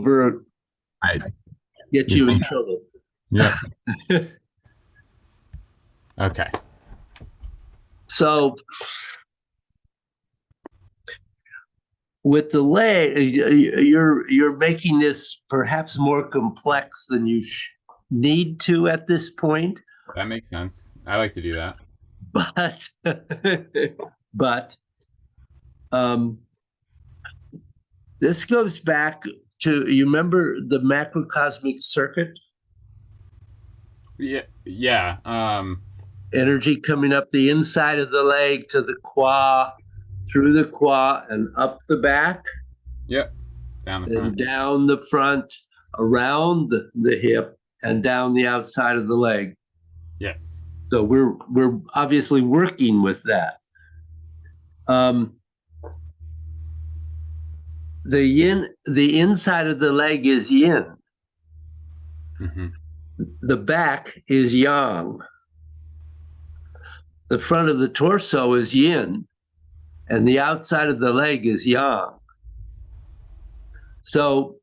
over I, get you in trouble. yeah. Okay. So with the leg, you're making this perhaps more complex than you need to at this point. That makes sense. I like to do that. But but um, this goes back to, you remember the macrocosmic circuit? Yeah. Yeah. Energy coming up the inside of the leg to the quad, through the quad, and up the back, Yep. Down the and front. down the front, around the hip, and down the outside of the leg. Yes. So we're obviously working with that. The inside of the leg is yin. Mm-hmm. The back is yang. The front of the torso is yin, and the outside of the leg is yang. So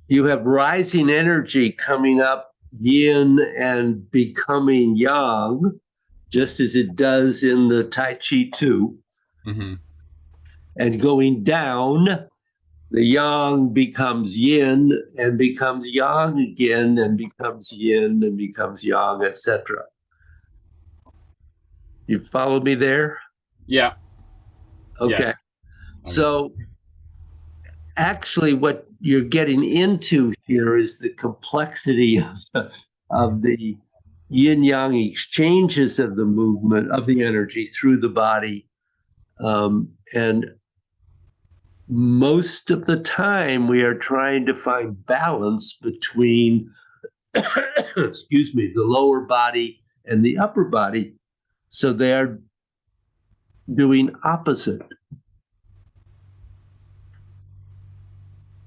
you have rising energy coming up yin and becoming yang, just as it does in the Tai Chi too. Mm-hmm. And going down, the yang becomes yin and becomes yang again, and becomes yin and becomes yang, etc. You follow me there? Yeah. Okay. Yeah. So actually what you're getting into here is the complexity of the yin yang exchanges of the movement of the energy through the body. And most of the time we are trying to find balance between excuse me, the lower body and the upper body, so they are doing opposite.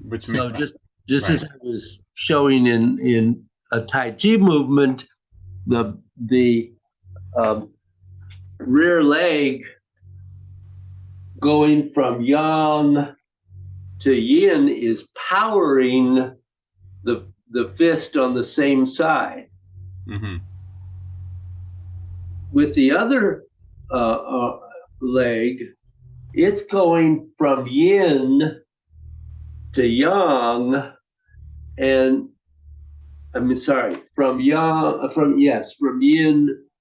Which So makes just right. as I was showing in a Tai Chi movement, the rear leg going from yang to yin is powering the fist on the same side. Mm-hmm. With the other leg, it's going from yin to yang, and from yin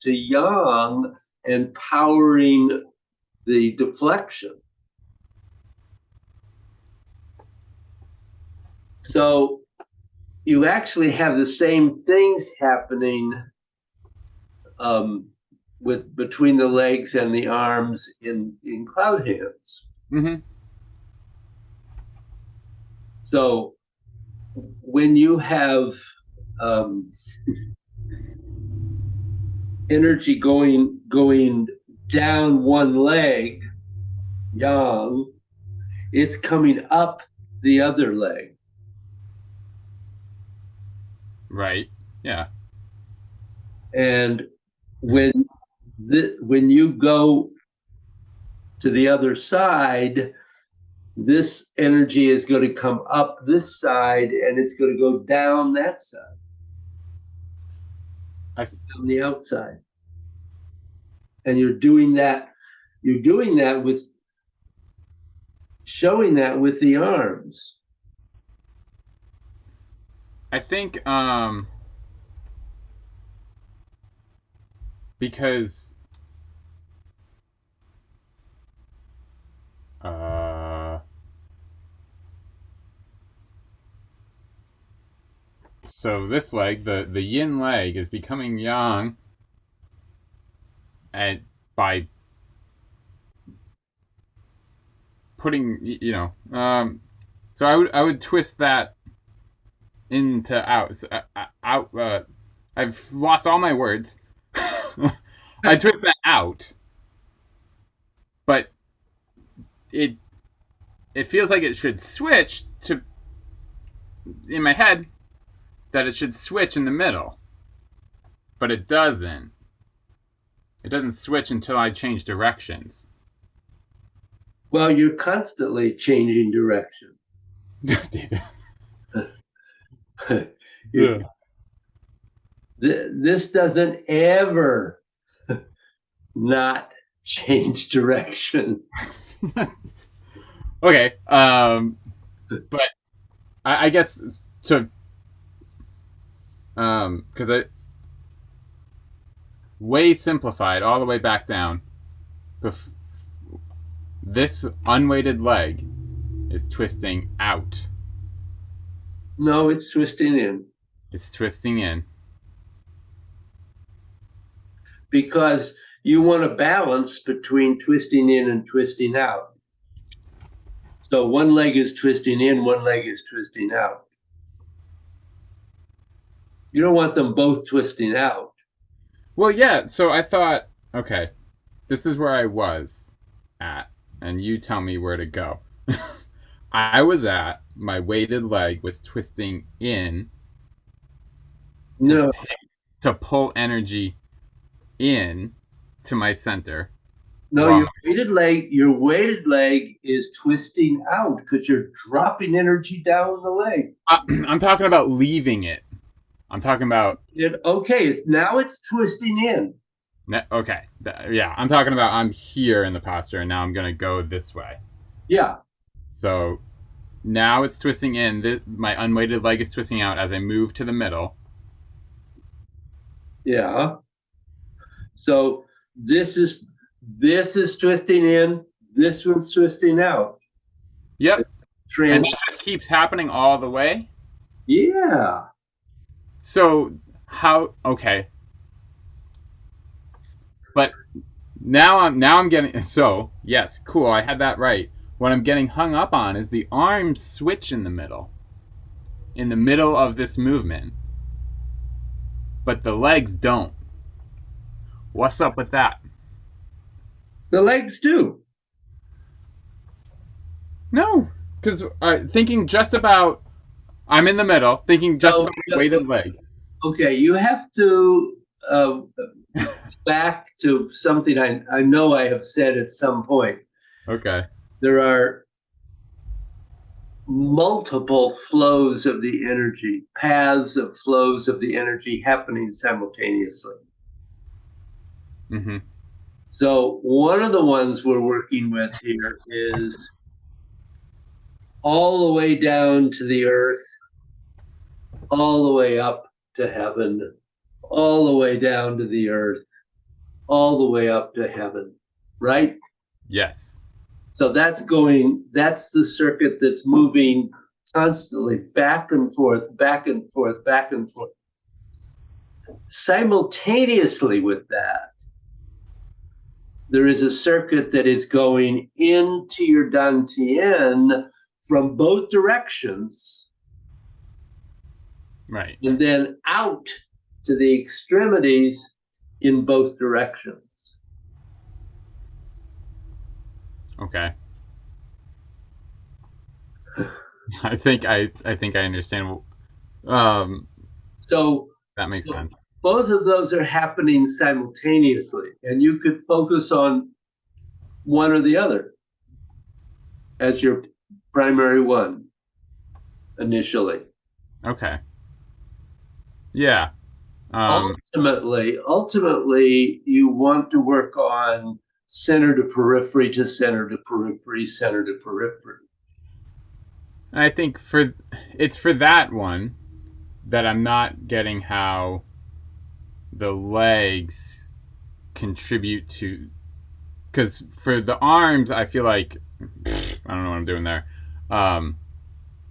to yang, and powering the deflection. So you actually have the same things happening with between the legs and the arms in cloud hands. Mm-hmm. So when you have energy going down one leg, yang, it's coming up the other leg. Right. Yeah. And when you go to the other side, this energy is going to come up this side, and it's going to go down that side, on the outside. And you're doing that with showing that with the arms. I think because so this leg, the yin leg, is becoming yang, and by putting, so I would twist that into out. I've lost all my words. I twist that out, but it feels like it should switch to, in my head, that it should switch in the middle, but it doesn't. It doesn't switch until I change directions. Well, you're constantly changing direction. David. Yeah. This doesn't ever not change direction. Okay. But I guess so. Because I way simplified all the way back down. This unweighted leg is twisting out. No, it's twisting in It's twisting in. because you want a balance between twisting in and twisting out. So one leg is twisting in, one leg is twisting out. You don't want them both twisting out. Well, yeah. So I thought, okay, this is where I was at, and you tell me where to go. I was at my weighted leg was twisting in No, to pull energy in to my center. no, Wrong. your weighted leg is twisting out because you're dropping energy down the leg. I'm talking about leaving it. I'm talking about Okay, now it's twisting in. okay. Yeah, I'm talking about I'm here in the posture and now I'm gonna go this way. Yeah, So now it's twisting in. My unweighted leg is twisting out as I move to the middle. yeah. So this is twisting in. This one's twisting out. Yep. And Trans. that keeps happening all the way. Yeah. So how? Okay. But now I'm getting so yes, cool. I had that right. What I'm getting hung up on is the arms switch in the middle of this movement, but the legs don't. What's up with that? The legs do. No, because thinking just about I'm in the middle, thinking just Oh, about the weighted leg. Okay, you have to back to something I know I have said at some point. Okay. There are multiple flows of the energy, paths of flows of the energy happening simultaneously. Mm-hmm. So one of the ones we're working with here is all the way down to the earth, all the way up to heaven, all the way down to the earth, all the way up to heaven, right? Yes. So that's the circuit that's moving constantly back and forth, back and forth, back and forth. Simultaneously with that, there is a circuit that is going into your dantian from both directions, Right. and then out to the extremities in both directions. Okay. I think I understand. So That makes sense. both of those are happening simultaneously, and you could focus on one or the other as your primary one initially. Okay. Yeah. Ultimately, you want to work on center to periphery to center to periphery, center to periphery. I think it's for that one that I'm not getting how the legs contribute to, because for the arms I feel like I don't know what I'm doing there.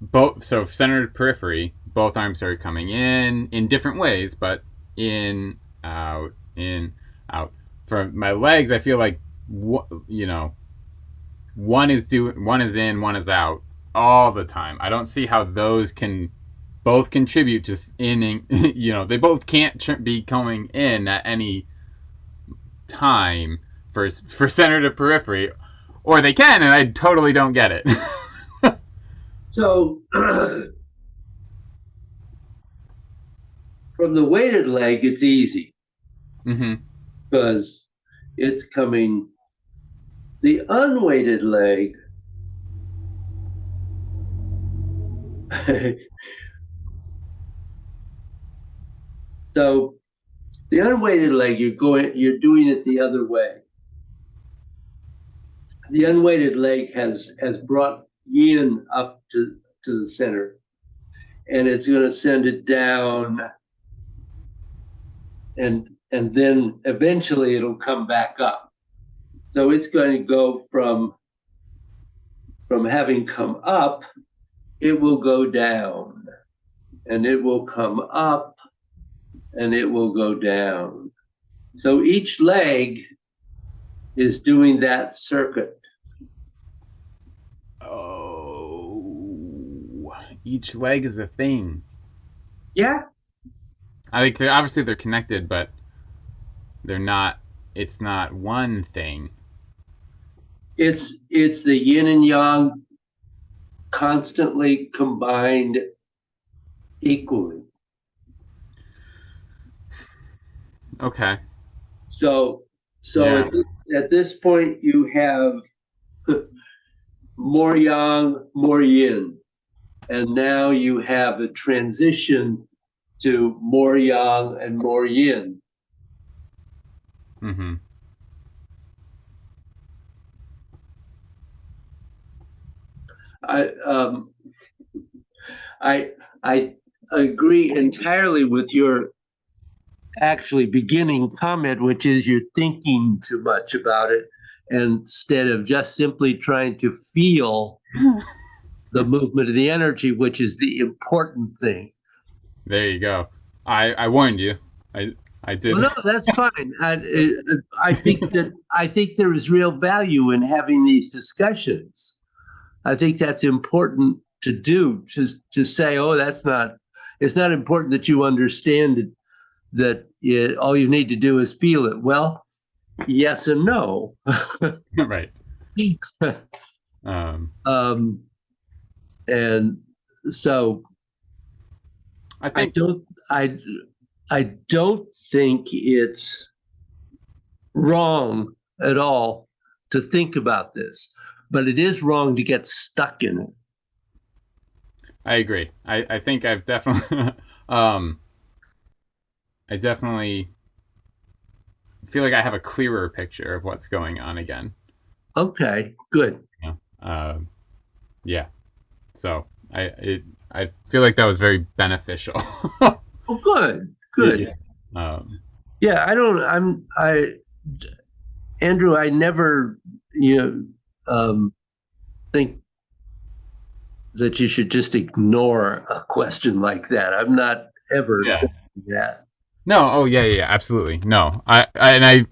Both so center to periphery, both arms are coming in different ways, but in out. For my legs, I feel like one is in, one is out all the time. I don't see how those can both contribute to inning. They both can't be coming in at any time for center to periphery, or they can, and I totally don't get it. So from the weighted leg, it's easy because it's coming. The unweighted leg, So the unweighted leg, you're doing it the other way. The unweighted leg has brought yin up to the center, and it's going to send it down, and then eventually it'll come back up. So it's going to go from having come up, it will go down, and it will come up, and it will go down. So each leg is doing that circuit. Oh, each leg is a thing. Yeah. I think they're connected, but they're not. It's not one thing. It's the yin and yang constantly combined equally. Okay. So Yeah. at this point you have more yang, more yin, and now you have a transition to more yang and more yin. Mm-hmm. I agree entirely with your actually beginning comment, which is you're thinking too much about it instead of just simply trying to feel the movement of the energy, which is the important thing. There you go. I warned you. I did. Well, no, that's fine. I think there is real value in having these discussions. I think that's important to do. To say, oh, that's not. It's not important that you understand it, that all you need to do is feel it. Well, yes and no. Right. And so I think I don't think it's wrong at all to think about this, but it is wrong to get stuck in it. I agree. I think I've definitely I definitely feel like I have a clearer picture of what's going on again. Okay, good. Yeah. So I feel like that was very beneficial. Oh, good, good. Yeah, Andrew, I never, think that you should just ignore a question like that. I'm not ever saying that. No, oh yeah, absolutely. No, I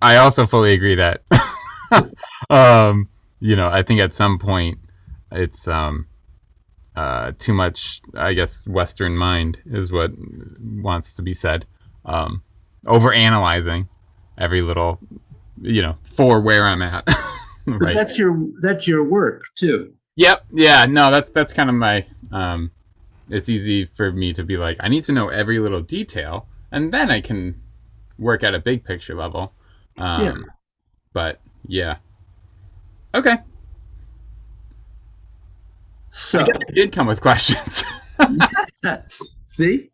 also fully agree that, I think at some point it's too much. I guess Western mind is what wants to be said. Over analyzing every little, for where I'm at. But right. that's your work too. Yep. Yeah. No, that's kind of my. It's easy for me to be like, I need to know every little detail, and then I can work at a big picture level. Yeah. But yeah. Okay. So it did come with questions. yes. See.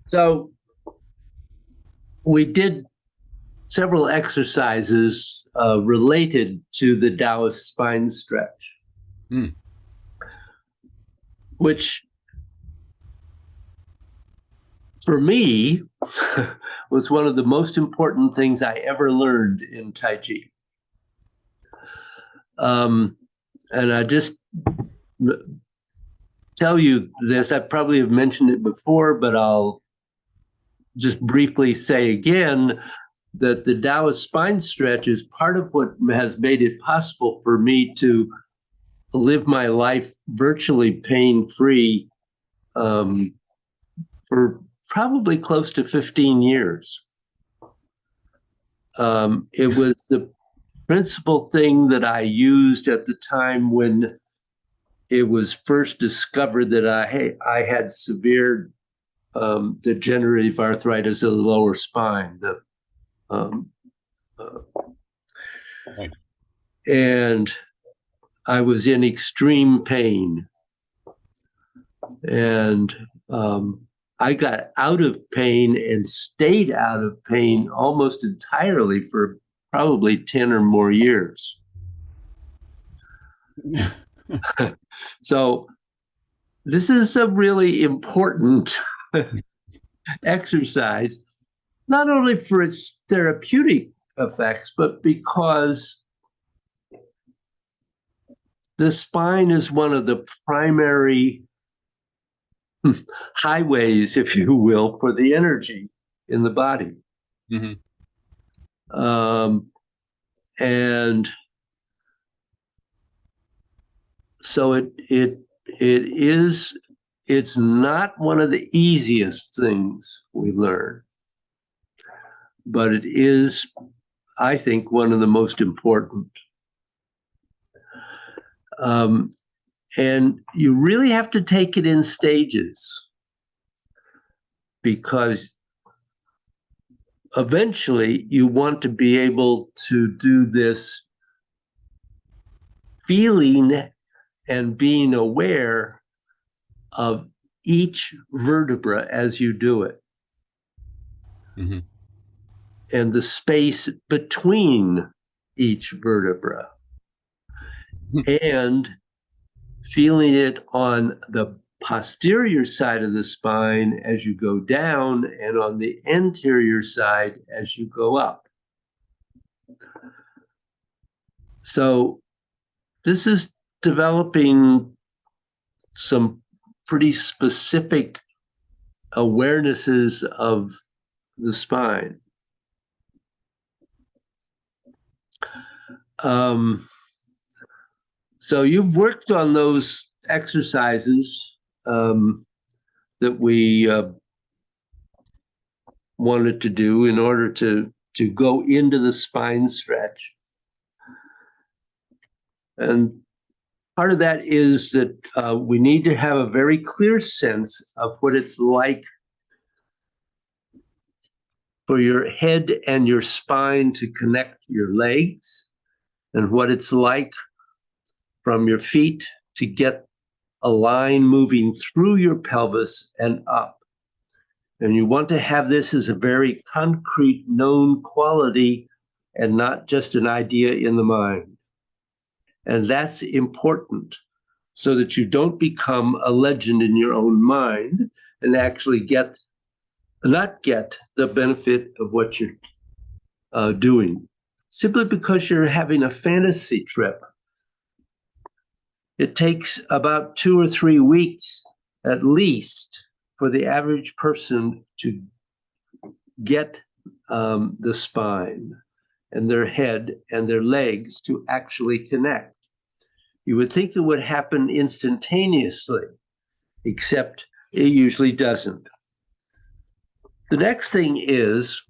So we did several exercises related to the Taoist spine stretch, which for me was one of the most important things I ever learned in Tai Chi. And I just tell you this, I probably have mentioned it before, but I'll just briefly say again that the Taoist spine stretch is part of what has made it possible for me to live my life virtually pain-free for probably close to 15 years. It was the principal thing that I used at the time when it was first discovered that I had severe degenerative arthritis of the lower spine. And I was in extreme pain. And I got out of pain and stayed out of pain almost entirely for probably 10 or more years. So this is a really important exercise, not only for its therapeutic effects, but because the spine is one of the primary highways, if you will, for the energy in the body. Mm-hmm. And so it's not one of the easiest things we learn, but it is, I think, one of the most important. And you really have to take it in stages, because eventually you want to be able to do this feeling and being aware of each vertebra as you do it. Mm-hmm. And the space between each vertebra, and feeling it on the posterior side of the spine as you go down, and on the anterior side as you go up. So this is developing some pretty specific awarenesses of the spine. So you've worked on those exercises that we wanted to do in order to go into the spine stretch. And part of that is that we need to have a very clear sense of what it's like for your head and your spine to connect your legs, and what it's like from your feet to get a line moving through your pelvis and up. And you want to have this as a very concrete, known quality, and not just an idea in the mind. And that's important, so that you don't become a legend in your own mind and actually not get the benefit of what you're doing, simply because you're having a fantasy trip. It takes about 2 or 3 weeks at least for the average person to get the spine and their head and their legs to actually connect. You would think it would happen instantaneously, except it usually doesn't. The next thing is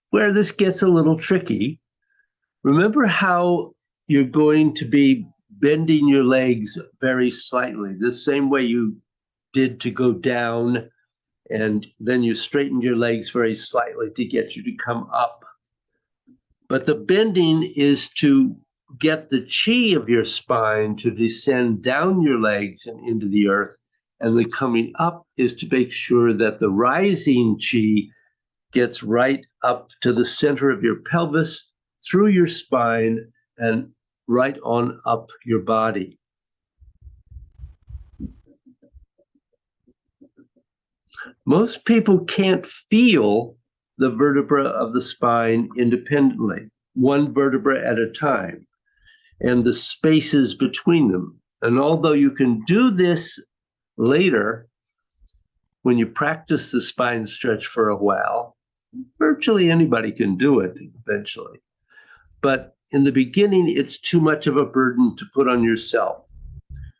where this gets a little tricky. Remember how you're going to be bending your legs very slightly, the same way you did to go down, and then you straightened your legs very slightly to get you to come up. But the bending is to get the chi of your spine to descend down your legs and into the earth. And the coming up is to make sure that the rising chi gets right up to the center of your pelvis, through your spine, and right on up your body. Most people can't feel the vertebra of the spine independently, one vertebra at a time, and the spaces between them. And although you can do this later, when you practice the spine stretch for a while, virtually anybody can do it eventually. But in the beginning, it's too much of a burden to put on yourself.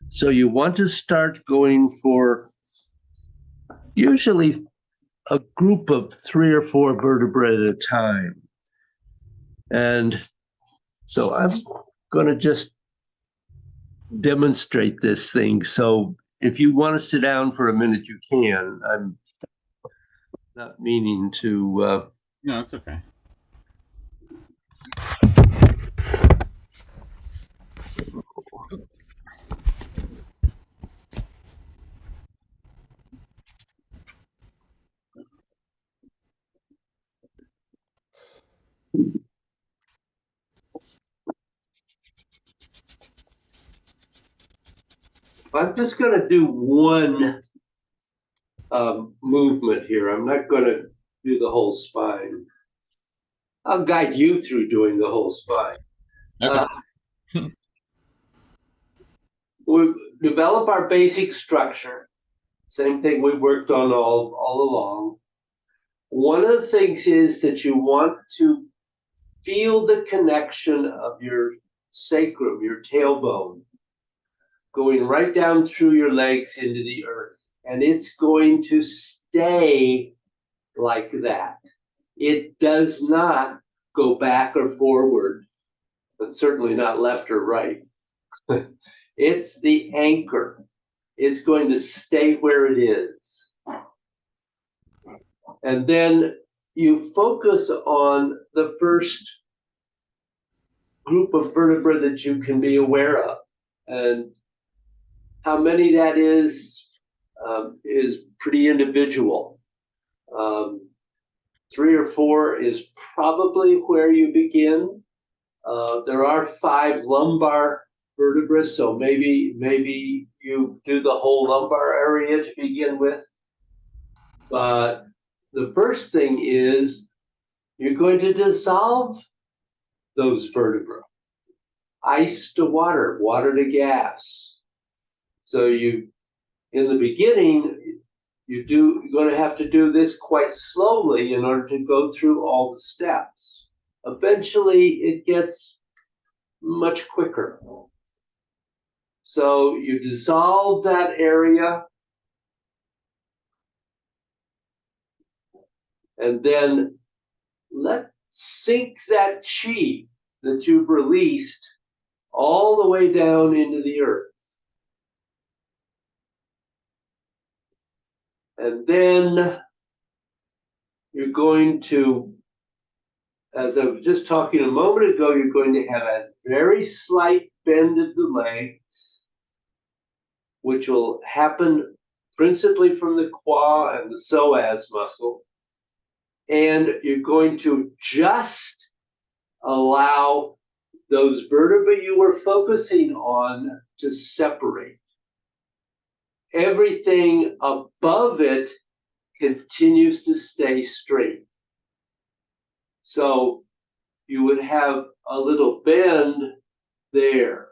So you want to start going for usually a group of 3 or 4 vertebrae at a time. And so I'm going to just demonstrate this thing. So if you want to sit down for a minute, you can. I'm not meaning to. No, it's okay. I'm just going to do one movement here. I'm not going to do the whole spine. I'll guide you through doing the whole spine. Okay. We develop our basic structure. Same thing we worked on all along. One of the things is that you want to feel the connection of your sacrum, your tailbone, going right down through your legs into the earth. And it's going to stay like that. It does not go back or forward, but certainly not left or right. It's the anchor. It's going to stay where it is. And then you focus on the first group of vertebrae that you can be aware of. And how many that is pretty individual. 3 or 4 is probably where you begin. There are 5 lumbar vertebrae, so maybe you do the whole lumbar area to begin with. But the first thing is you're going to dissolve those vertebrae. Ice to water, water to gas. So in the beginning, you're going to have to do this quite slowly in order to go through all the steps. Eventually, it gets much quicker. So you dissolve that area, and then sink that chi that you've released all the way down into the earth. And then you're going to, as I was just talking a moment ago, you're going to have a very slight bend of the legs, which will happen principally from the quad and the psoas muscle. And you're going to just allow those vertebrae you were focusing on to separate. Everything above it continues to stay straight. So you would have a little bend there,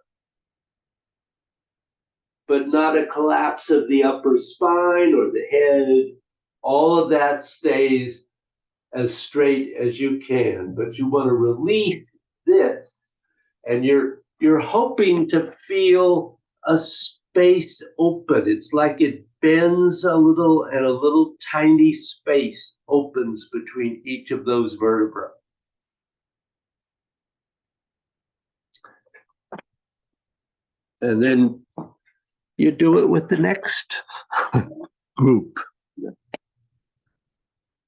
but not a collapse of the upper spine or the head. All of that stays as straight as you can, but you want to release this, and you're hoping to feel a space open. It's like it bends a little, and a little tiny space opens between each of those vertebrae. And then you do it with the next group.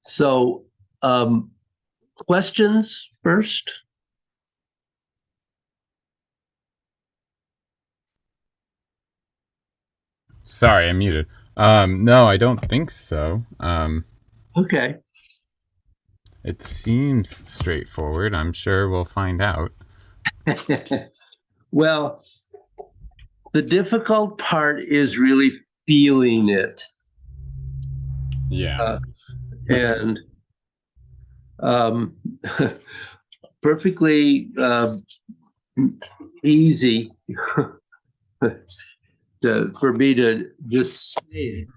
So, questions first? Sorry, I'm muted. No, I don't think so. Okay. It seems straightforward. I'm sure we'll find out. Well, the difficult part is really feeling it. Yeah. And perfectly easy for me to just say it.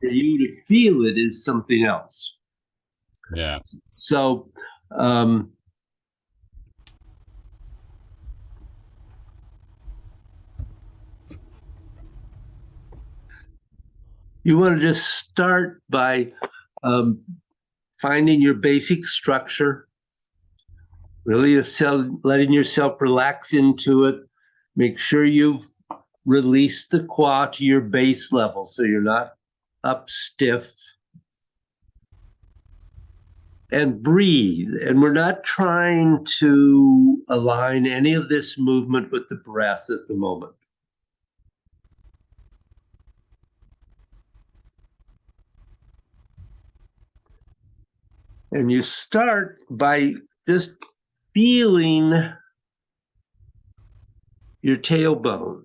For you to feel it is something else. Yeah. So you want to just start by finding your basic structure, really letting yourself relax into it. Make sure you've released the qua to your base level so you're not up stiff. And breathe. And we're not trying to align any of this movement with the breath at the moment. And you start by just feeling your tailbone.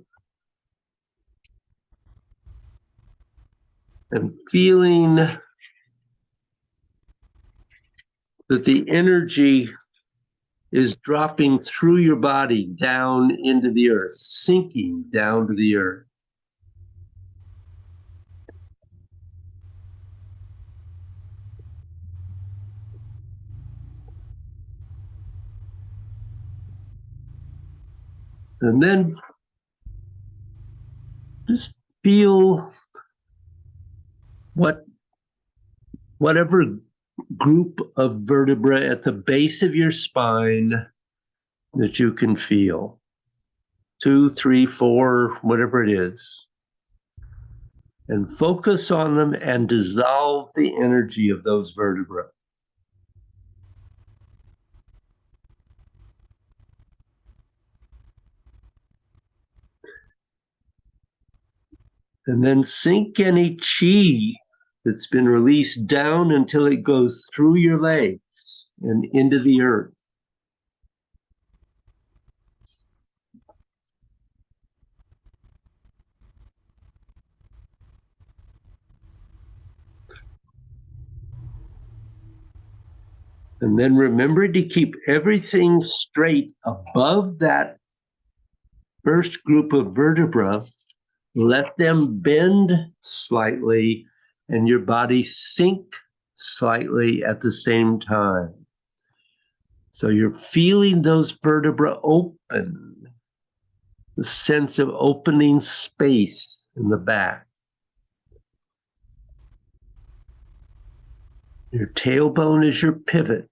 and feeling that the energy is dropping through your body down into the earth, sinking down to the earth. And then just feel whatever group of vertebrae at the base of your spine that you can feel. 2, 3, 4, whatever it is. And focus on them and dissolve the energy of those vertebrae. And then sink any chi that's been released down until it goes through your legs and into the earth. And then remember to keep everything straight above that first group of vertebrae. Let them bend slightly and your body sink slightly at the same time. So you're feeling those vertebrae open, the sense of opening space in the back. Your tailbone is your pivot.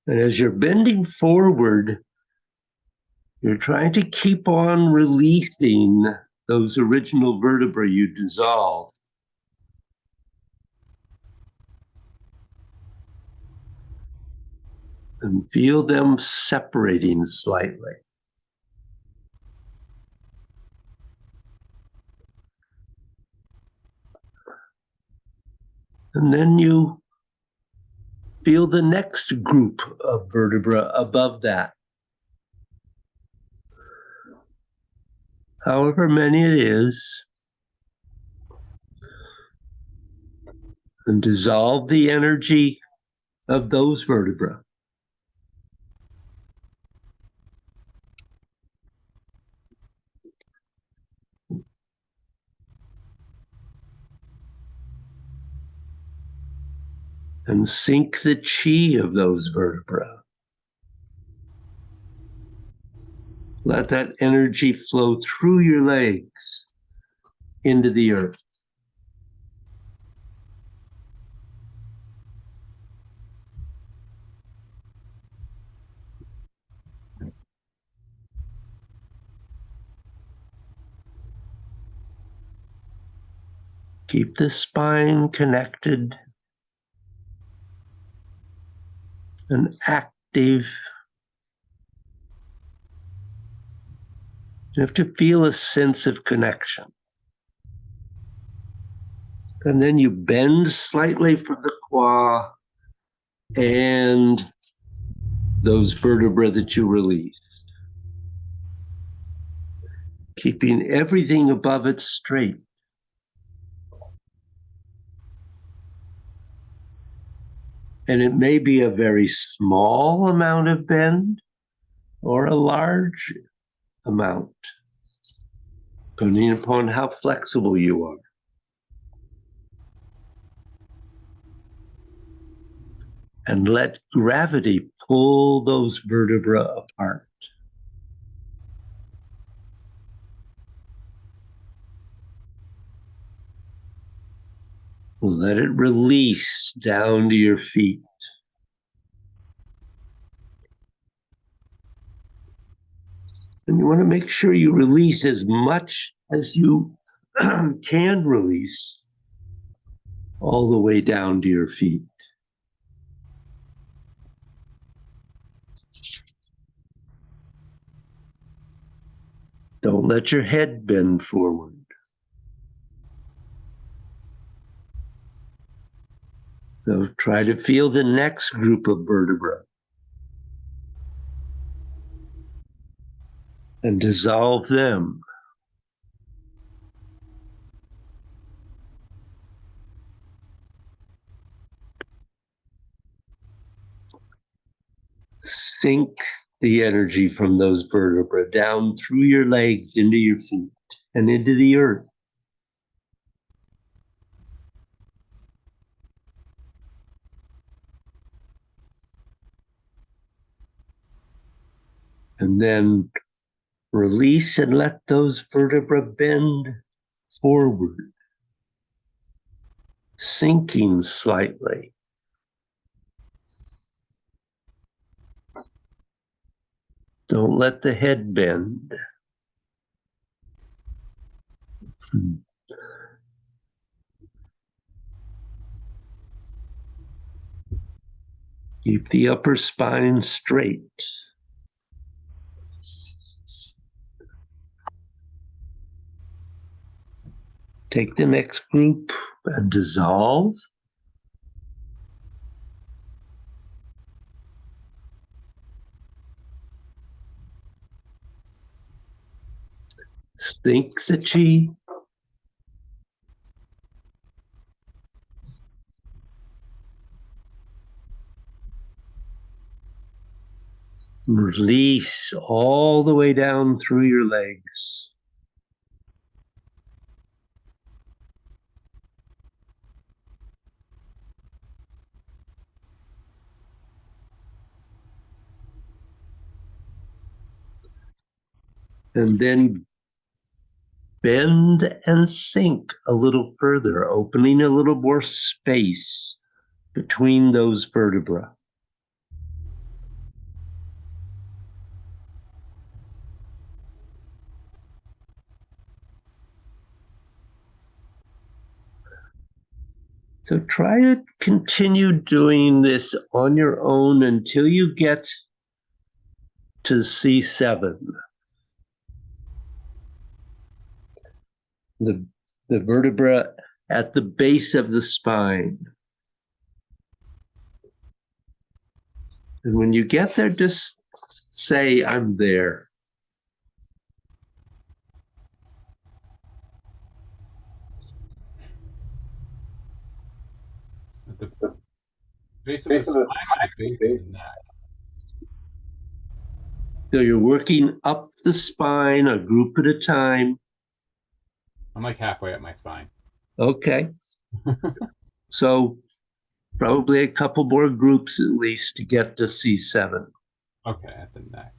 And as you're bending forward, you're trying to keep on releasing those original vertebrae you dissolved. And feel them separating slightly. And then you feel the next group of vertebrae above that. However many it is, and dissolve the energy of those vertebrae. And sink the chi of those vertebrae. Let that energy flow through your legs into the earth. Keep the spine connected and active. You have to feel a sense of connection. And then you bend slightly from the qua and those vertebrae that you released. Keeping everything above it straight. And it may be a very small amount of bend or a large amount, depending upon how flexible you are. And let gravity pull those vertebrae apart. Let it release down to your feet. And you want to make sure you release as much as you can release all the way down to your feet. Don't let your head bend forward. So try to feel the next group of vertebrae. and dissolve them. Sink the energy from those vertebrae down through your legs into your feet and into the earth. And then release and let those vertebrae bend forward, sinking slightly. Don't let the head bend. Keep the upper spine straight. Take the next group and dissolve. Sink the chi. Release all the way down through your legs. And then bend and sink a little further, opening a little more space between those vertebrae. So try to continue doing this on your own until you get to C7. The vertebra at the base of the spine. And when you get there, just say, I'm there. At the base of the spine, or the base of the neck? So you're working up the spine, a group at a time. I'm like halfway up my spine. Okay. So probably a couple more groups at least to get to C7. Okay, at the neck.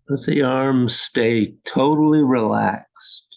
Let the arms stay totally relaxed.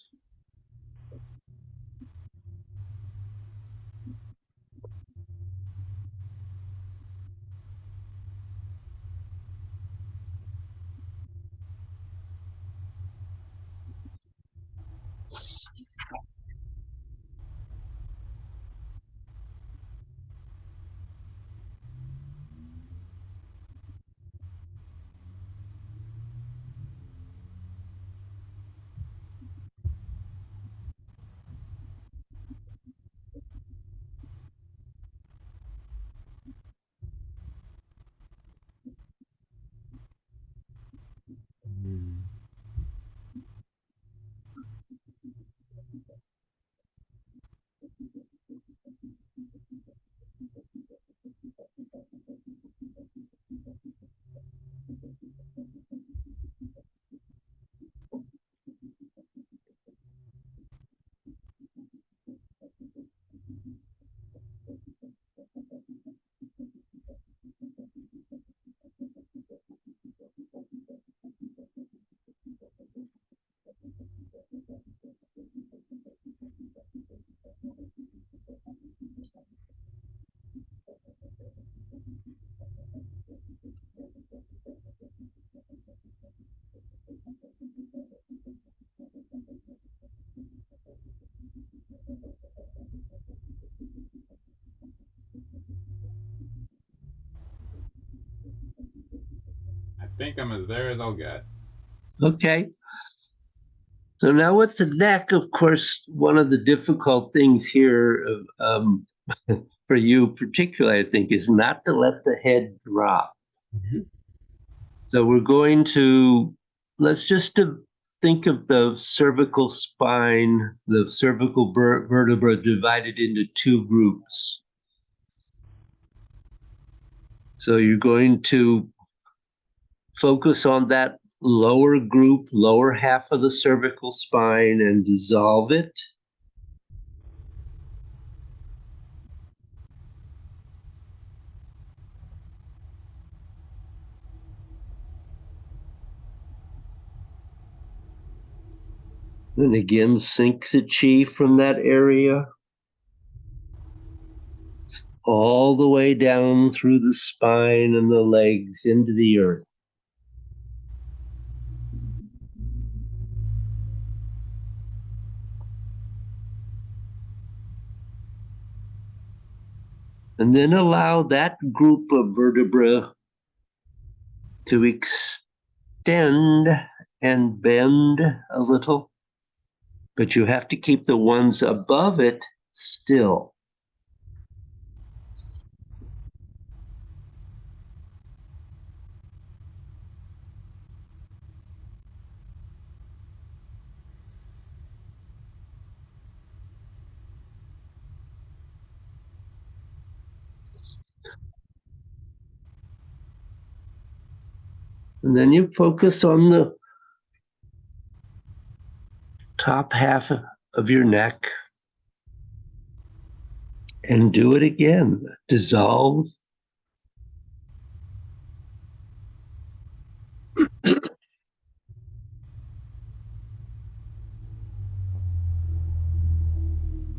think I'm as there as I'll get. Okay. So now with the neck, of course, one of the difficult things here for you particularly, I think, is not to let the head drop. So we're going to, let's just think of the cervical spine, the cervical vertebra divided into two groups. So you're going to focus on that lower group, lower half of the cervical spine, and dissolve it. And again, sink the chi from that area all the way down through the spine and the legs into the earth. And then allow that group of vertebrae to extend and bend a little, but you have to keep the ones above it still. And then you focus on the top half of your neck and do it again. Dissolve.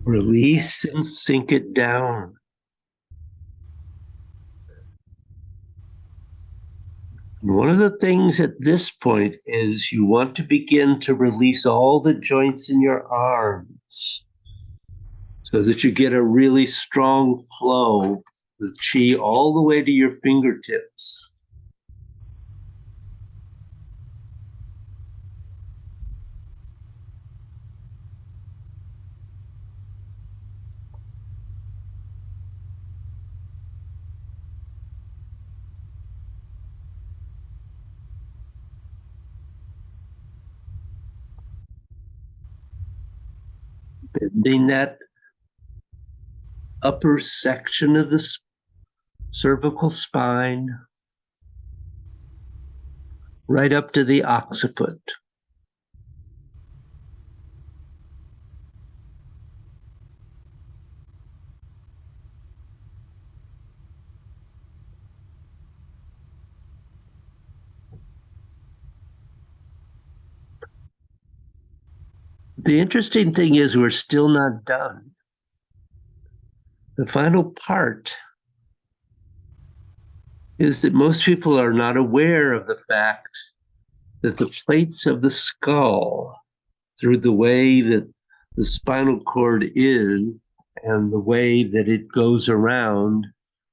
Release and sink it down. And one of the things at this point is you want to begin to release all the joints in your arms so that you get a really strong flow of chi all the way to your fingertips. Bending that upper section of the cervical spine right up to the occiput. The interesting thing is we're still not done. The final part is that most people are not aware of the fact that the plates of the skull, through the way that the spinal cord is and the way that it goes around,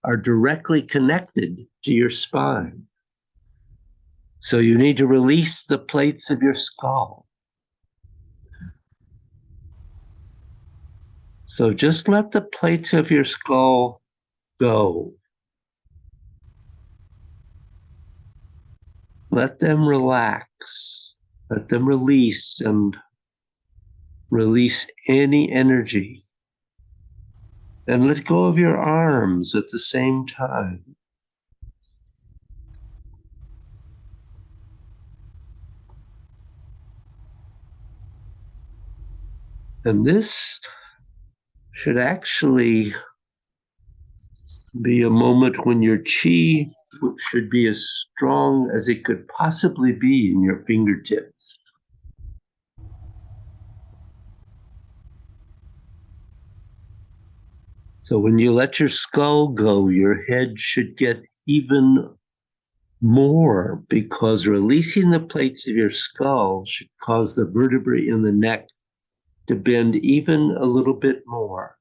are directly connected to your spine. So you need to release the plates of your skull. So just let the plates of your skull go. Let them relax. Let them release and release any energy. And let go of your arms at the same time. And this should actually be a moment when your chi should be as strong as it could possibly be in your fingertips. So when you let your skull go, your head should get even more, because releasing the plates of your skull should cause the vertebrae in the neck to bend even a little bit more.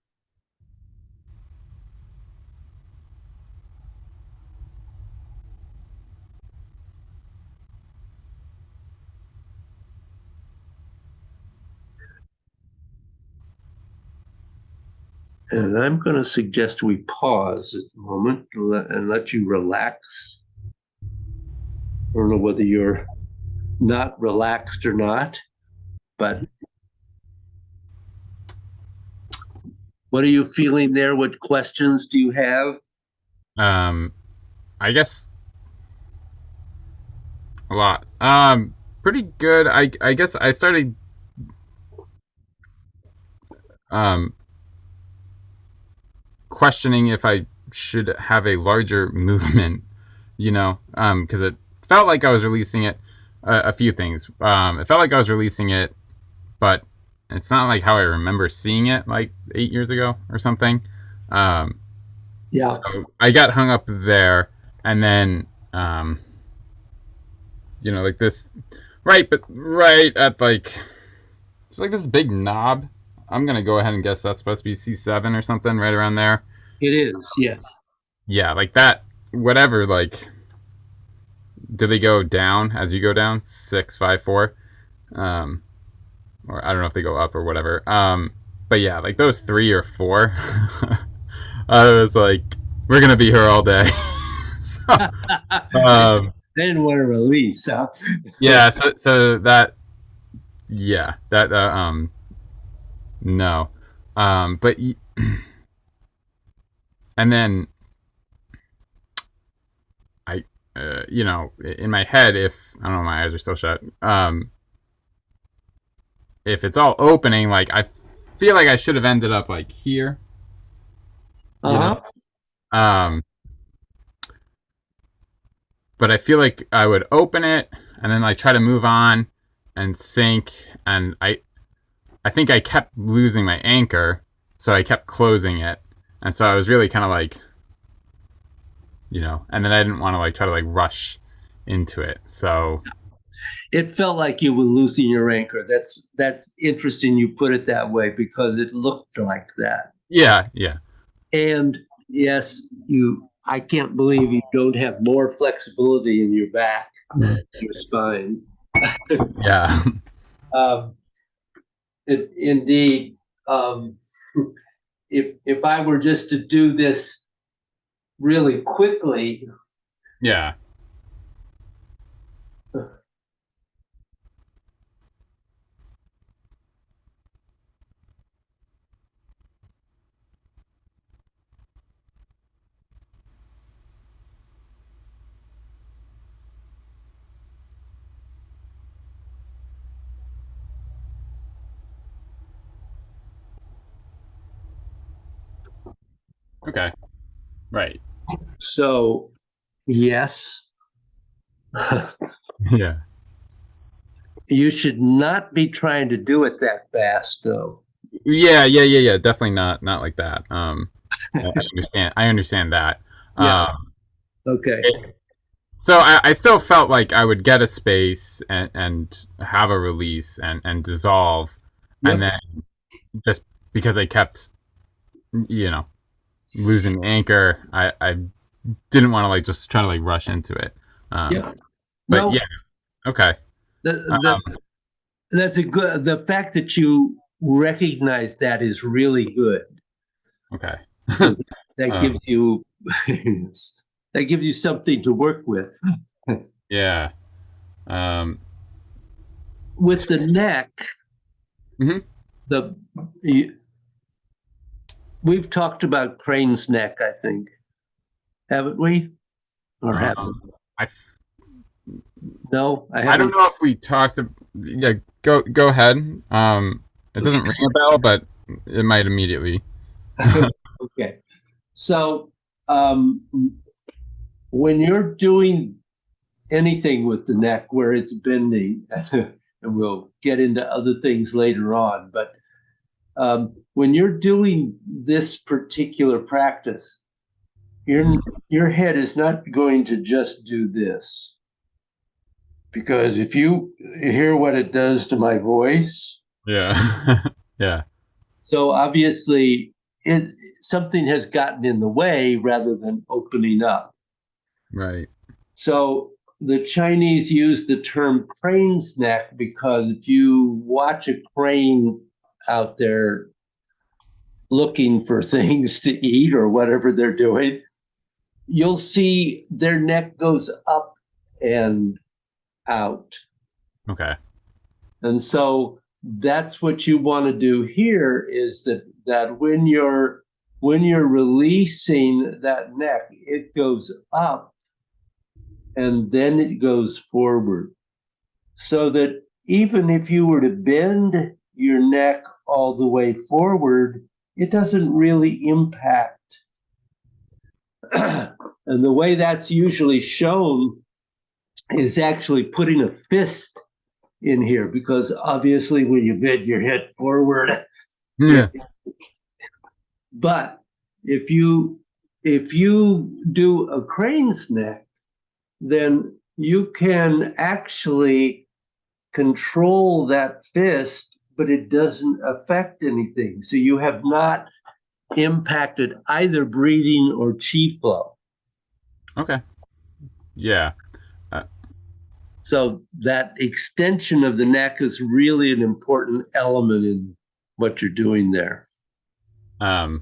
And I'm going to suggest we pause at the moment and let you relax. I don't know whether you're not relaxed or not, but what are you feeling there? What questions do you have? I guess a lot. Pretty good. I guess I started um questioning if I should have a larger movement, because it felt like I was releasing it. A few things. It felt like I was releasing it, but it's not like how I remember seeing it like 8 years ago or something. Um, Yeah. so I got hung up there, and then like this, right, but right at like it's like this big knob. I'm gonna go ahead and guess that's supposed to be C7 or something, right around there. It is, yes. Yeah, like that. Whatever. Like, do they go down as you go down? 6, 5, 4, or I don't know if they go up or whatever. But yeah, like those 3 or 4. I was like, we're gonna be here all day. So, I didn't want to release, huh? yeah. So that. Yeah. That. No. But and then I. In my head, if I don't know, my eyes are still shut. If it's all opening, like I feel like I should have ended up like here. You know. Uh-huh. But I feel like I would open it and then like try to move on and sink, and I think I kept losing my anchor, so I kept closing it, and so I was really kind of like, and then I didn't want to like try to like rush into it, so It felt like you were losing your anchor. That's interesting you put it that way because it looked like that. yeah, yeah, And yes, I can't believe you don't have more flexibility in your back, your spine. yeah. Um, indeed, if I were just to do this really quickly, Yeah. Okay. Right. so yes, Yeah. you should not be trying to do it that fast, though. Yeah. Definitely not like that. I understand that. Yeah. Um, Okay. So I still felt like I would get a space and have a release and dissolve, and Yep. then just because I kept, you know, losing the anchor, I didn't want to like just try to like rush into it. Yep. But No, yeah, okay, the, the um, that's a good. The fact that you recognize that is really good. okay, That um, gives you that gives you something to work with. yeah, um, With the neck, mhm. the we've talked about Crane's neck, I think, haven't we? Or haven't? I No, I I don't haven't. know if we talked. Yeah, go ahead. It doesn't ring a bell, but it might immediately. Okay. So, um, when you're doing anything with the neck where it's bending, and we'll get into other things later on, but when you're doing this particular practice, your head is not going to just do this. Because if you hear what it does to my voice, Yeah. Yeah. so obviously it, something has gotten in the way rather than opening up. Right. So the Chinese use the term crane's neck because if you watch a crane out there, looking for things to eat or whatever they're doing, you'll see their neck goes up and out. Okay. And so that's what you want to do here is that when you're releasing that neck, it goes up and then it goes forward. So that even if you were to bend your neck all the way forward, it doesn't really impact. And the way that's usually shown is actually putting a fist in here, because obviously when you bend your head forward, Yeah. but if you do a crane's neck, then you can actually control that fist, but it doesn't affect anything. So you have not impacted either breathing or chi flow. Okay. Yeah. So that extension of the neck is really an important element in what you're doing there. That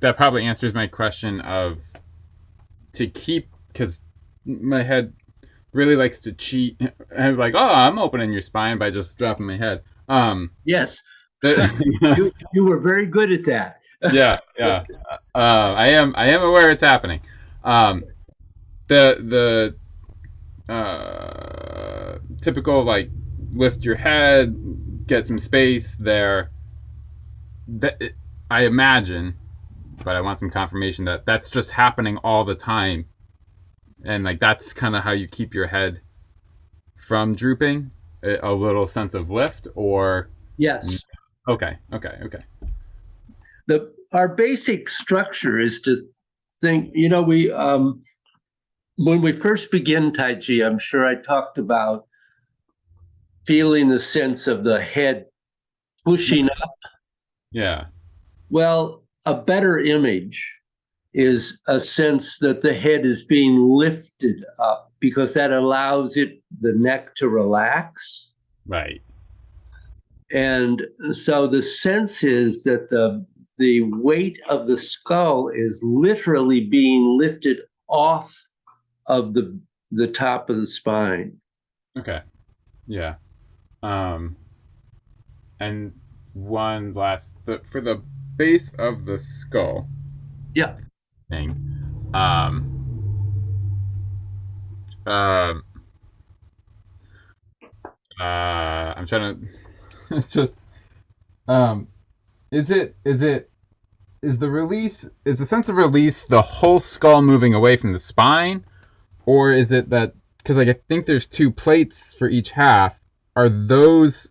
probably answers my question of to keep, because my head really likes to cheat. I'm like, oh, I'm opening your spine by just dropping my head. Yes, the, you were very good at that. yeah. I am aware it's happening. The typical like lift your head, get some space there. That I imagine, but I want some confirmation that that's just happening all the time, and like that's kind of how you keep your head from drooping. A little sense of lift, or Yes. okay. Our basic structure is to think, we when we first begin Tai Chi, I'm sure I talked about feeling the sense of the head pushing up. Yeah. Well, a better image is a sense that the head is being lifted up, because that allows the neck to relax. Right. And so the sense is that the weight of the skull is literally being lifted off of the top of the spine. Okay. Yeah. And one last for the base of the skull. Yeah. Thing. Um. Um. I'm trying to. It's just. Is the release, is the sense of release the whole skull moving away from the spine, or is it that, because like I think there's two plates for each half, are those,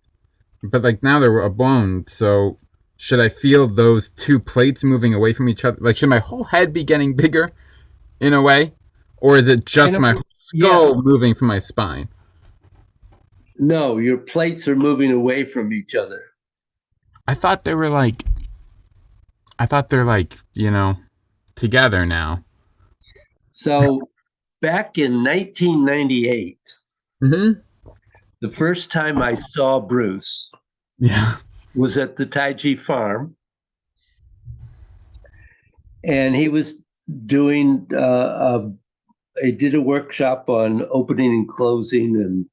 but like now they're a bone, so should I feel those two plates moving away from each other? Like should my whole head be getting bigger in a way, or is it just my skull moving from my spine? No, your plates are moving away from each other. I thought they're like, together now. So back in 1998, the first time I saw Bruce was at the Tai Chi farm. And he was doing, he did a workshop on opening and closing.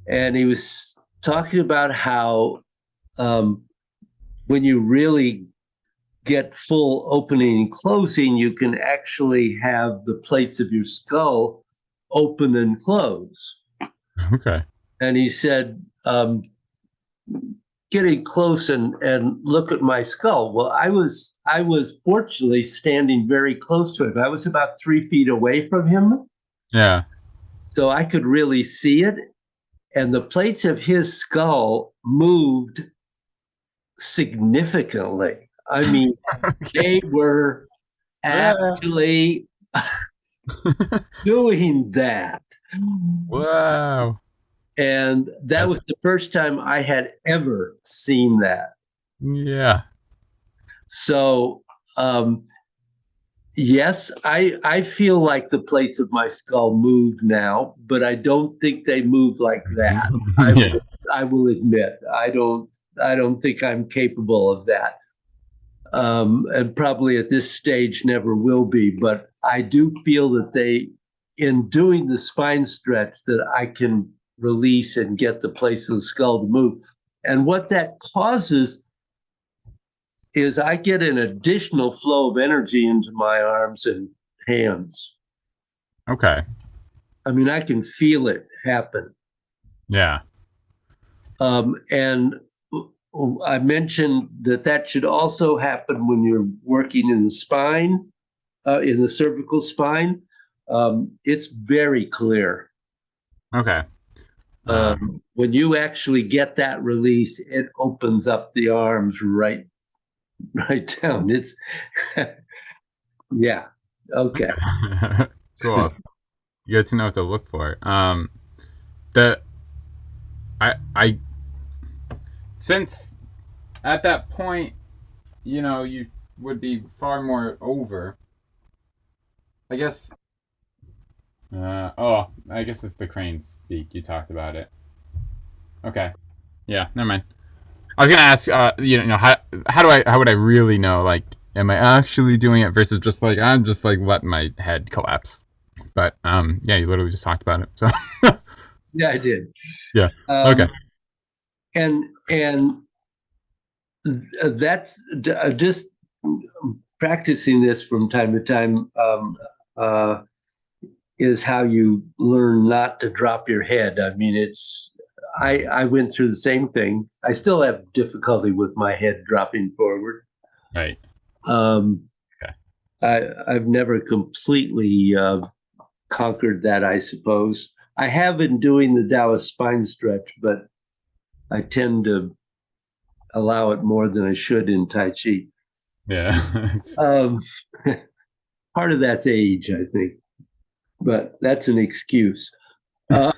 And he was talking about how when you really get full opening and closing, you can actually have the plates of your skull open and close. Okay. And he said, getting close and look at my skull. Well, I was fortunately standing very close to him. I was about 3 feet away from him. Yeah. So I could really see it. And the plates of his skull moved significantly. I mean, they were actually doing that. Wow. And that was the first time I had ever seen that. Yeah. So, yes, I feel like the plates of my skull move now, but I don't think they move like that. I will admit, I don't think I'm capable of that. and probably at this stage never will be. But I do feel that in doing the spine stretch, that I can release and get the place of the skull to move. And what that causes is I get an additional flow of energy into my arms and hands. Okay. I mean, I can feel it happen. Yeah. And I mentioned that should also happen when you're working in the spine, in the cervical spine. It's very clear. Okay. When you actually get that release, it opens up the arms right down. It's yeah. Okay. Cool. Good to know what to look for. I since at that point, you would be far more over. I guess. I guess it's the crane speak. You talked about it. Okay. Yeah. Never mind. I was gonna ask. How would I really know? Like, am I actually doing it versus just like I'm just like letting my head collapse? But yeah, you literally just talked about it. So. Yeah, I did. Yeah. Okay. And that's just practicing this from time to time is how you learn not to drop your head. I mean, I went through the same thing. I still have difficulty with my head dropping forward. Right. Okay. I've never completely conquered that, I suppose. I have been doing the Taoist spine stretch, but I tend to allow it more than I should in Tai Chi. Yeah. Part of that's age, I think, but that's an excuse. There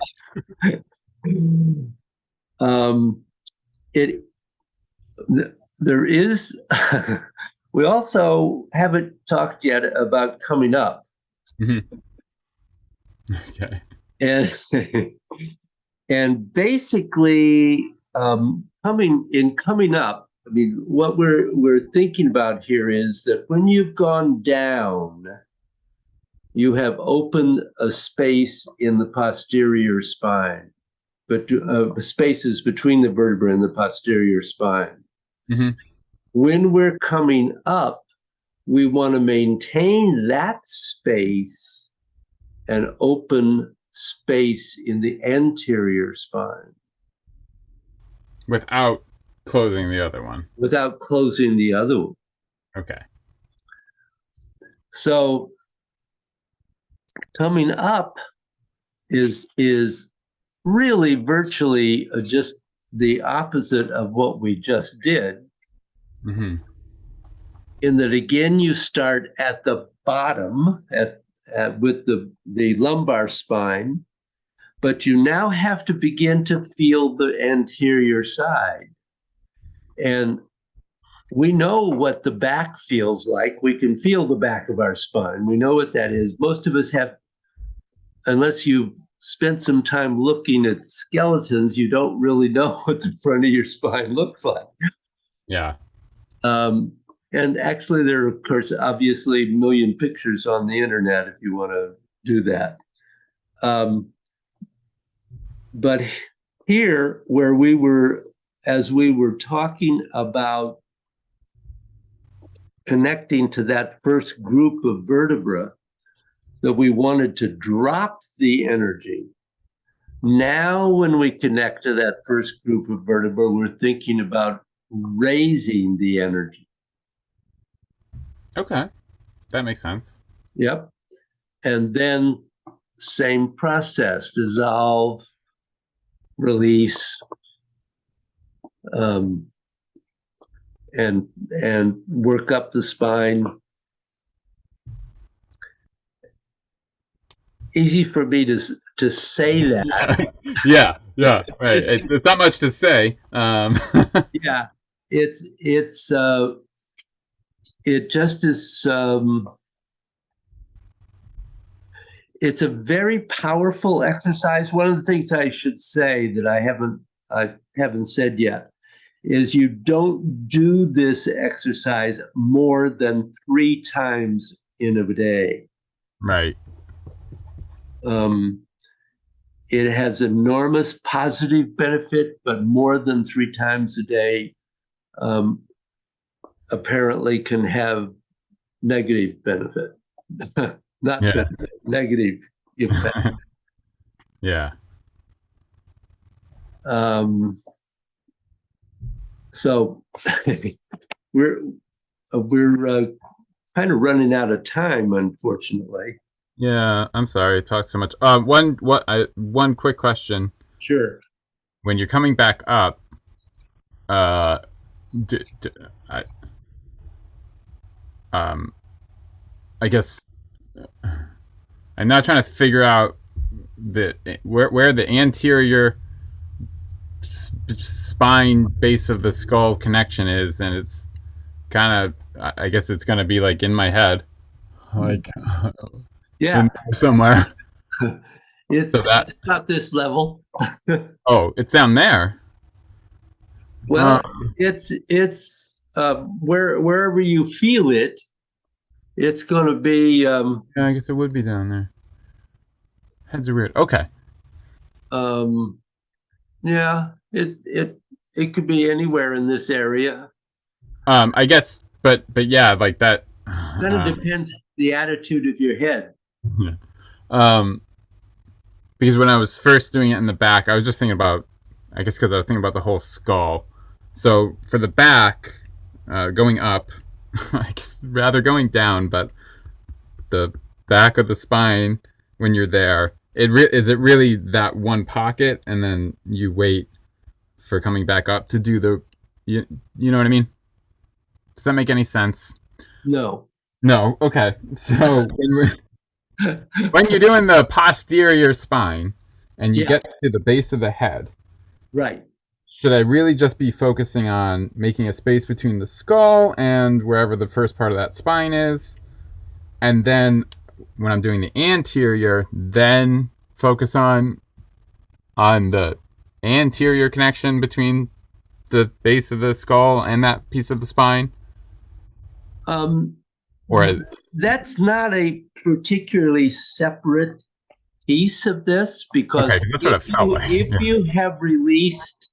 is. We also haven't talked yet about coming up. Mm-hmm. Okay. And basically, coming up, I mean, what we're thinking about here is that when you've gone down, you have opened a space in the posterior spine, but spaces between the vertebra and the posterior spine. Mm-hmm. When we're coming up, we want to maintain that space and open space in the anterior spine. Without closing the other one. Without closing the other one. Okay. So coming up is really virtually just the opposite of what we just did. Mm-hmm. In that, again, you start at the bottom with the lumbar spine, but you now have to begin to feel the anterior side. And we know what the back feels like. We can feel the back of our spine. We know what that is. Most of us have, unless you've spent some time looking at skeletons, you don't really know what the front of your spine looks like. Yeah. And actually, there are, of course, obviously a million pictures on the internet if you want to do that. But here, as we were talking about connecting to that first group of vertebra, that we wanted to drop the energy. Now, when we connect to that first group of vertebra, we're thinking about raising the energy. Okay. That makes sense. Yep. And then same process, dissolve, release, and work up the spine. Easy for me to say that. Yeah, right. It's not much to say. Yeah, it just is. It's a very powerful exercise. One of the things I should say that I haven't said yet is you don't do this exercise more than 3 times in a day. Right. It has enormous positive benefit, but more than 3 times a day apparently can have negative benefit. Not Yeah. benefit, negative impact. Yeah. So we're kind of running out of time, unfortunately. Yeah. I'm sorry I talked so much. One quick question. Sure. When you're coming back up, uh, d d I, I guess I'm not trying to figure out where the anterior spine base of the skull connection is, and it's kind of, I guess it's going to be like in my head, like Yeah. in there somewhere. It's So that, about this level. oh, it's down there. Well, it's wherever you feel it, it's going to be Yeah, I guess it would be down there. Heads are weird. Okay. yeah, it could be anywhere in this area. I guess, but yeah, like that. Kind of depends the attitude of your head. Yeah. Because when I was first doing it in the back, I was just thinking about, I guess because I was thinking about the whole skull. So for the back, going up, I guess rather going down, but the back of the spine when you're there, is it really that one pocket, and then you wait for coming back up to do the, you know what I mean? Does that make any sense? No. No. Okay. So when you're doing the posterior spine and you Yeah. get to the base of the head, Right. should I really just be focusing on making a space between the skull and wherever the first part of that spine is? And then when I'm doing the anterior, then focus on the anterior connection between the base of the skull and that piece of the spine? Or That's not a particularly separate piece of this, because okay, that's what it felt like. if you have released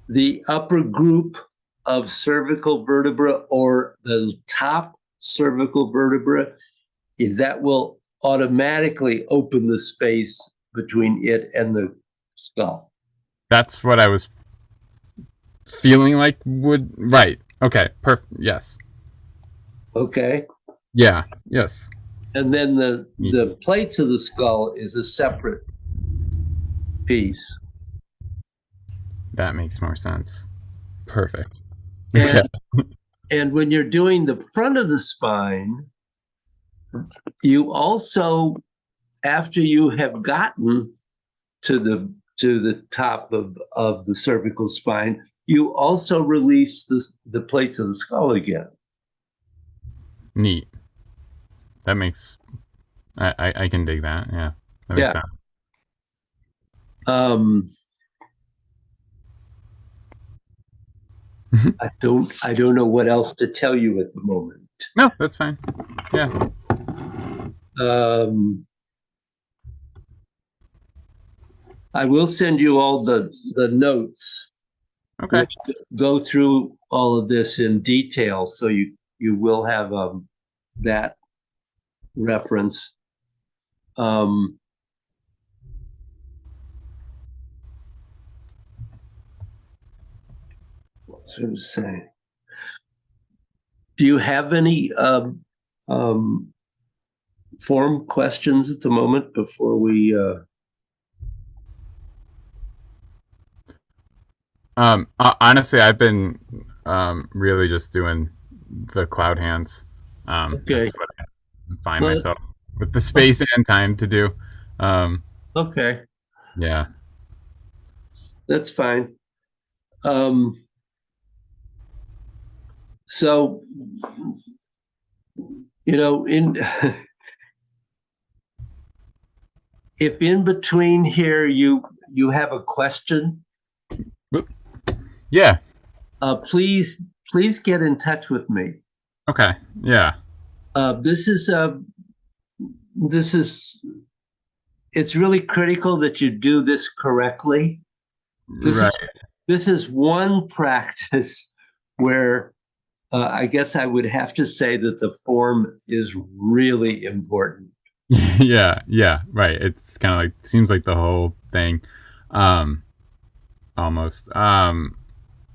the upper group of cervical vertebra or the top cervical vertebra, that will automatically open the space between it and the skull. That's what I was feeling like would, right. Okay, perfect. Yes. Okay. Yeah, yes. And then the plates of the skull is a separate piece. That makes more sense. Perfect. And when you're doing the front of the spine, you also, after you have gotten to the top of the cervical spine, you also release the plates of the skull again. Neat. That makes, I can dig that. Yeah, that makes sense. I don't know what else to tell you at the moment. No, that's fine. Yeah. I will send you all the notes. Okay. Which go through all of this in detail, so you will have that reference. What was I going to say? Do you have any form questions at the moment before we? Honestly, I've been really just doing the cloud hands. Okay. That's what I find myself with the space and time to do. Okay. Yeah. That's fine. So, you know, if in between here you have a question, Yeah. Please get in touch with me. Okay. Yeah. This is this is it's really critical that you do this correctly. This Right. is this is one practice where I guess I would have to say that the form is really important. Yeah. Yeah. Right. It's kind of like seems like the whole thing, um, almost.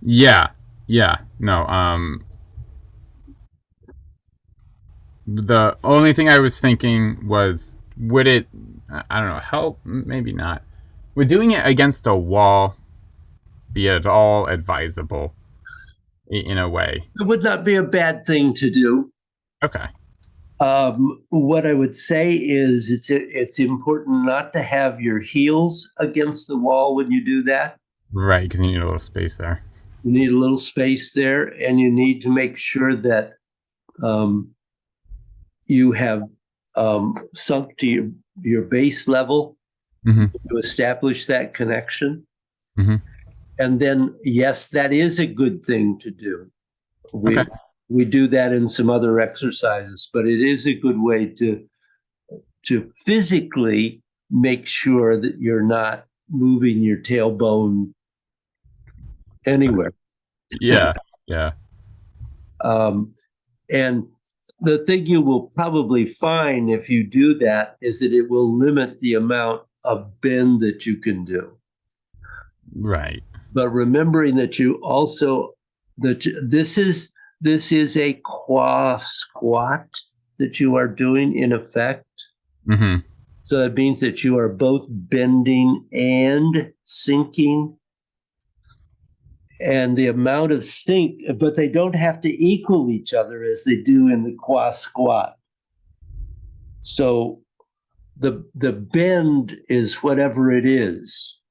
Yeah. Yeah. No. The only thing I was thinking was, would it? I don't know. Help? Maybe not. Would doing it against a wall be at all advisable in a way? It would not be a bad thing to do. Okay. What I would say is it's important not to have your heels against the wall when you do that. Right, because you need a little space there. You need a little space there, and you need to make sure that um, you have sunk to your base level Mm-hmm. to establish that connection. Mm-hmm. And then, yes, that is a good thing to do. We Okay. we do that in some other exercises, but it is a good way to physically make sure that you're not moving your tailbone anywhere. Yeah. Yeah. Um, and the thing you will probably find if you do that is that it will limit the amount of bend that you can do. Right. But remembering that you also that this is a qua squat that you are doing in effect. Mm-hmm. So it means that you are both bending and sinking. And the amount of sink, but they don't have to equal each other as they do in the qua squat. So the bend is whatever it is.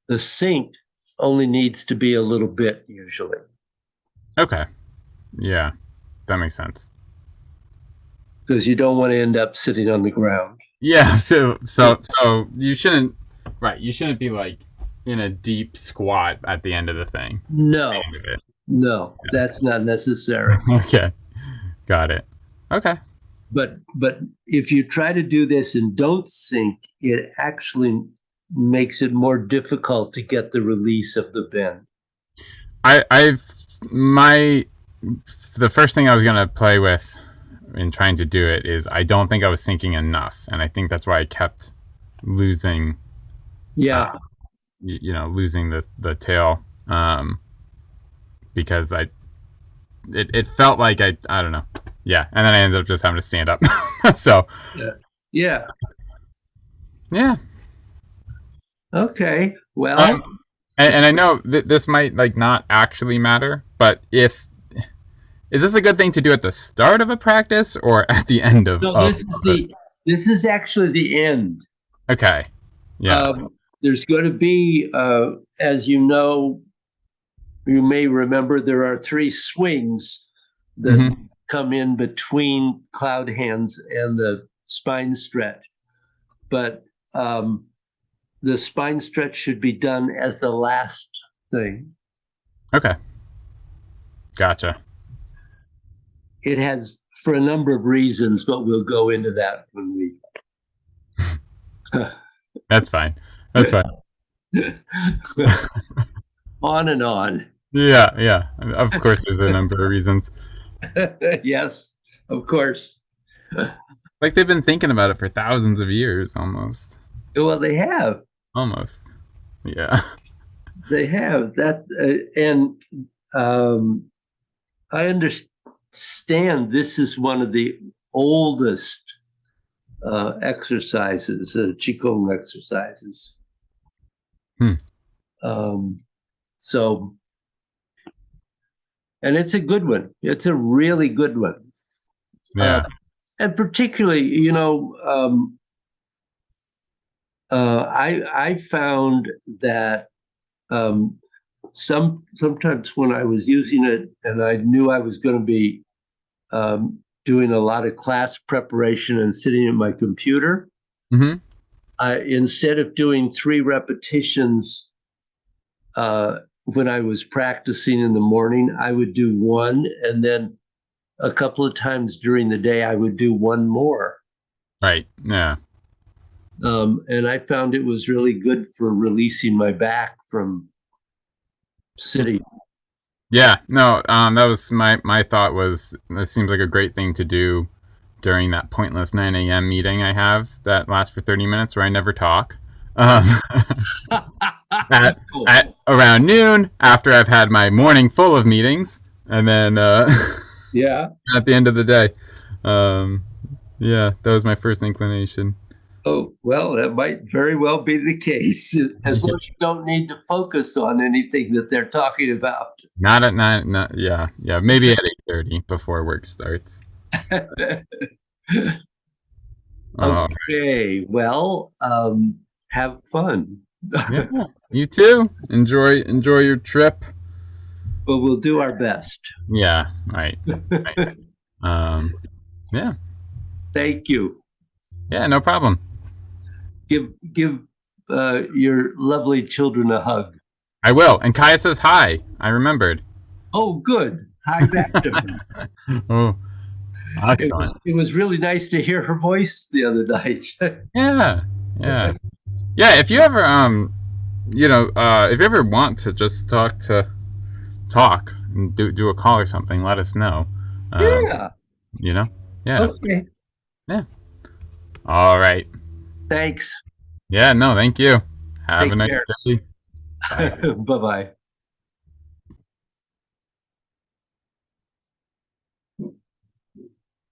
The sink only needs to be a little bit usually. Okay. Yeah. That makes sense. Because you don't want to end up sitting on the ground. Yeah. So you shouldn't. Right. You shouldn't be like in a deep squat at the end of the thing. No, End of it. no, that's not necessary. Okay. Got it. Okay. But if you try to do this and don't sink, it actually makes it more difficult to get the release of the bend. I've my the first thing I was gonna play with in trying to do it is I don't think I was sinking enough, and I think that's why I kept losing. Yeah, Losing the tail, because it felt like I don't know. Yeah, and then I ended up just having to stand up. So yeah. yeah. Okay. Well, And I know this might like not actually matter, but if is this a good thing to do at the start of a practice or at the end of? no, this is actually the end. Okay. Yeah. There's going to be, as you know, you may remember there are 3 swings that Mhm. come in between cloud hands and the spine stretch. But the spine stretch should be done as the last thing. Okay. Gotcha. It has for a number of reasons, but we'll go into that when we. That's fine. That's fine. On and on. Yeah. Yeah. Of course, there's a number of reasons. Yes, of course. Like they've been thinking about it for thousands of years, almost. Well, they have. Almost. Yeah. They have that, and I understand this is one of the oldest exercises, qigong exercises. Hmm. So, and it's a good one. It's a really good one. Yeah. And particularly, I found that sometimes when I was using it and I knew I was going to be doing a lot of class preparation and sitting at my computer, Mm-hmm. instead of doing 3 repetitions when I was practicing in the morning, I would do one, and then a couple of times during the day, I would do one more. Right. Yeah. And I found it was really good for releasing my back from sitting. Yeah. No. That was my thought. Was this seems like a great thing to do during that pointless 9 a.m. meeting I have that lasts for 30 minutes where I never talk. At around noon, after I've had my morning full of meetings, and then Yeah. at the end of the day, yeah, that was my first inclination. Oh, well, that might very well be the case, as long as you don't need to focus on anything that they're talking about. Not at 9. Not, yeah, maybe at 8:30 before work starts. Okay, well, have fun. Yeah, you too. Enjoy your trip. But we'll do our best. Yeah, right. Yeah. Thank you. Yeah, no problem. Give your lovely children a hug. I will. And Kaya says hi. I remembered. Oh, good. Hi back to her. Oh, excellent. It was really nice to hear her voice the other night. Yeah. If you ever if you ever want to just talk and do a call or something, let us know. Yeah. Yeah. Okay. Yeah. All right. Thanks. Yeah. No. Thank you. Have Take a nice care. day. Bye-bye.